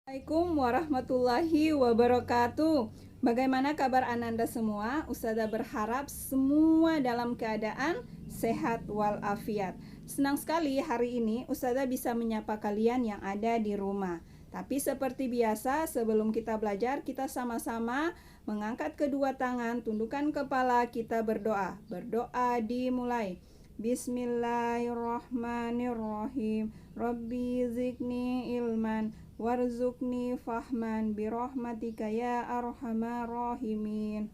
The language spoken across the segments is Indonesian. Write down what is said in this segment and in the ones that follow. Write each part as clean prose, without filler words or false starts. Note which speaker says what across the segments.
Speaker 1: Assalamualaikum warahmatullahi wabarakatuh. Bagaimana kabar Ananda semua? Ustazah berharap semua dalam keadaan sehat walafiat. Senang sekali hari ini Ustazah bisa menyapa kalian yang ada di rumah. Tapi seperti biasa, sebelum kita belajar, kita sama-sama mengangkat kedua tangan, tundukkan kepala, kita berdoa. Berdoa dimulai. Bismillahirrahmanirrahim. Rabbi zidni ilman warzuqni fahman birahmatika ya arhamar rahimin.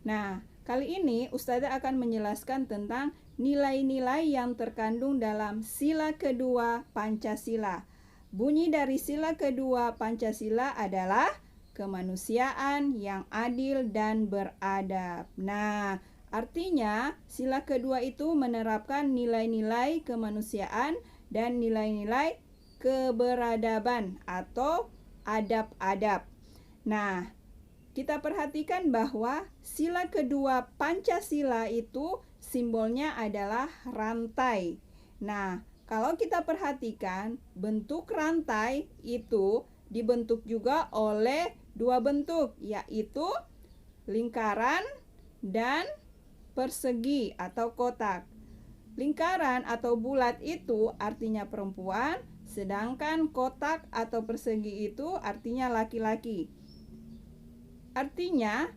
Speaker 1: Nah, kali ini Ustazah akan menjelaskan tentang nilai-nilai yang terkandung dalam sila kedua Pancasila. Bunyi dari sila kedua Pancasila adalah kemanusiaan yang adil dan beradab. Nah, artinya sila kedua itu menerapkan nilai-nilai kemanusiaan dan nilai-nilai keberadaban atau adab-adab. Nah, kita perhatikan bahwa sila kedua Pancasila itu simbolnya adalah rantai. Nah, kalau kita perhatikan bentuk rantai itu dibentuk juga oleh dua bentuk, yaitu lingkaran dan persegi atau kotak. Lingkaran atau bulat itu artinya perempuan, sedangkan kotak atau persegi itu artinya laki-laki. Artinya,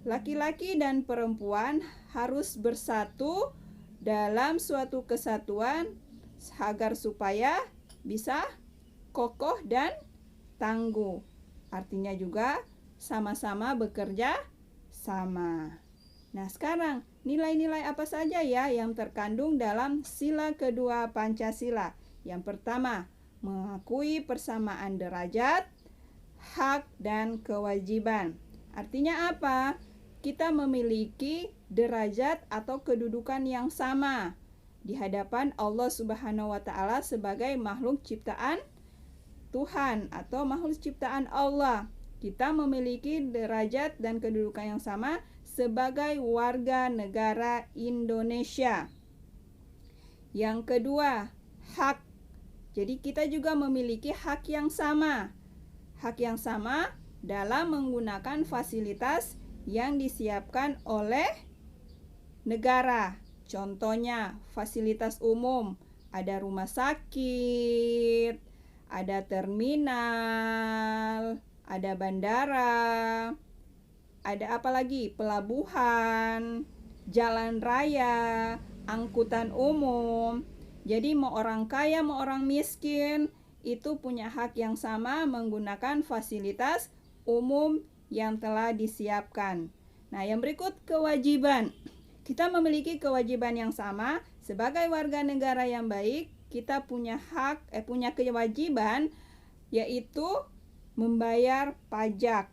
Speaker 1: laki-laki dan perempuan harus bersatu dalam suatu kesatuan agar supaya bisa kokoh dan tangguh. Artinya juga sama-sama bekerja sama. Nah, sekarang nilai-nilai apa saja ya yang terkandung dalam sila kedua Pancasila? Yang pertama, mengakui persamaan derajat, hak, dan kewajiban. Artinya apa? Kita memiliki derajat atau kedudukan yang sama di hadapan Allah Subhanahu wa Ta'ala sebagai makhluk ciptaan Tuhan atau makhluk ciptaan Allah. Kita memiliki derajat dan kedudukan yang sama sebagai warga negara Indonesia. Yang kedua, hak. Jadi kita juga memiliki hak yang sama. Hak yang sama dalam menggunakan fasilitas yang disiapkan oleh negara. Contohnya, fasilitas umum, ada rumah sakit, ada terminal, ada bandara, ada apa lagi? Pelabuhan, jalan raya, angkutan umum. Jadi mau orang kaya, mau orang miskin, itu punya hak yang sama menggunakan fasilitas umum yang telah disiapkan. Nah, yang berikut kewajiban. Kita memiliki kewajiban yang sama sebagai warga negara yang baik. Kita punya hak, punya kewajiban yaitu membayar pajak.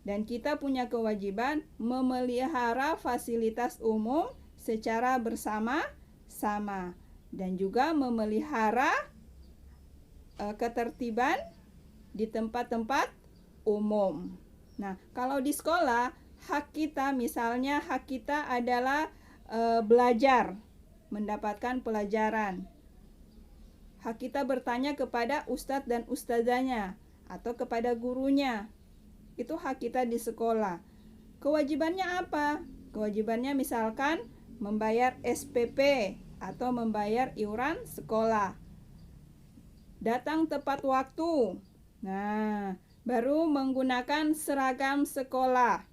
Speaker 1: Dan kita punya kewajiban memelihara fasilitas umum secara bersama-sama dan juga memelihara ketertiban di tempat-tempat umum. Nah, kalau di sekolah, hak kita misalnya hak kita adalah belajar, mendapatkan pelajaran. Hak kita bertanya kepada ustadz dan ustazahnya atau kepada gurunya. Itu hak kita di sekolah. Kewajibannya apa? Kewajibannya misalkan membayar SPP atau membayar iuran sekolah. Datang tepat waktu. Nah, baru menggunakan seragam sekolah.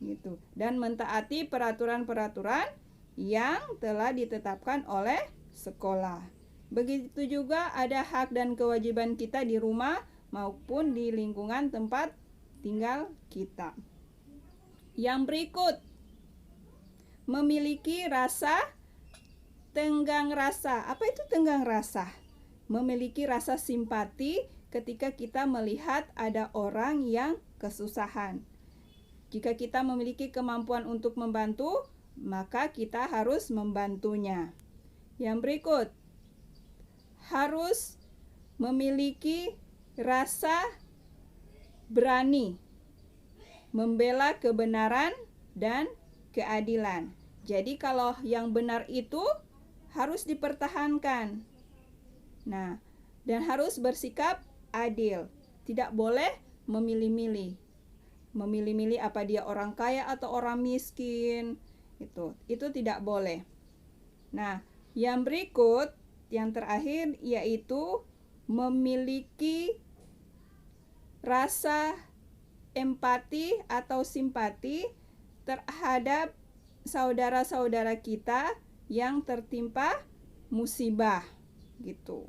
Speaker 1: Gitu. Dan mentaati peraturan-peraturan yang telah ditetapkan oleh sekolah. Begitu juga ada hak dan kewajiban kita di rumah maupun di lingkungan tempat tinggal kita. Yang berikut, memiliki rasa tenggang rasa. Apa itu tenggang rasa? Memiliki rasa simpati ketika kita melihat ada orang yang kesusahan. Jika kita memiliki kemampuan untuk membantu, maka kita harus membantunya. Yang berikut, harus memiliki rasa berani membela kebenaran dan keadilan. Jadi kalau yang benar itu harus dipertahankan. Nah, dan harus bersikap adil. Tidak boleh memilih-milih. Memilih-milih apa dia orang kaya atau orang miskin. Itu tidak boleh. Nah, yang berikut, yang terakhir yaitu memiliki rasa empati atau simpati terhadap saudara-saudara kita yang tertimpa musibah gitu.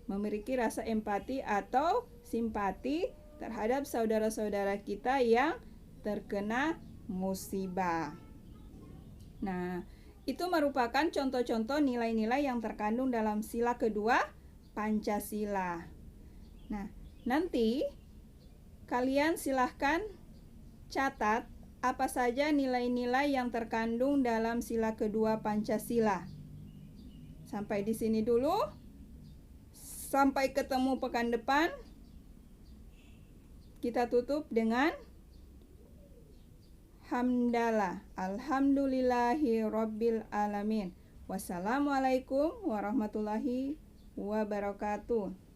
Speaker 1: Memiliki rasa empati atau simpati terhadap saudara-saudara kita yang terkena musibah. Nah, itu merupakan contoh-contoh nilai-nilai yang terkandung dalam sila kedua Pancasila. Nah, nanti kalian silahkan catat apa saja nilai-nilai yang terkandung dalam sila kedua Pancasila. Sampai di sini dulu. Sampai ketemu pekan depan. Kita tutup dengan hamdalah. Alhamdulillahirabbil alamin. Wassalamualaikum warahmatullahi wabarakatuh.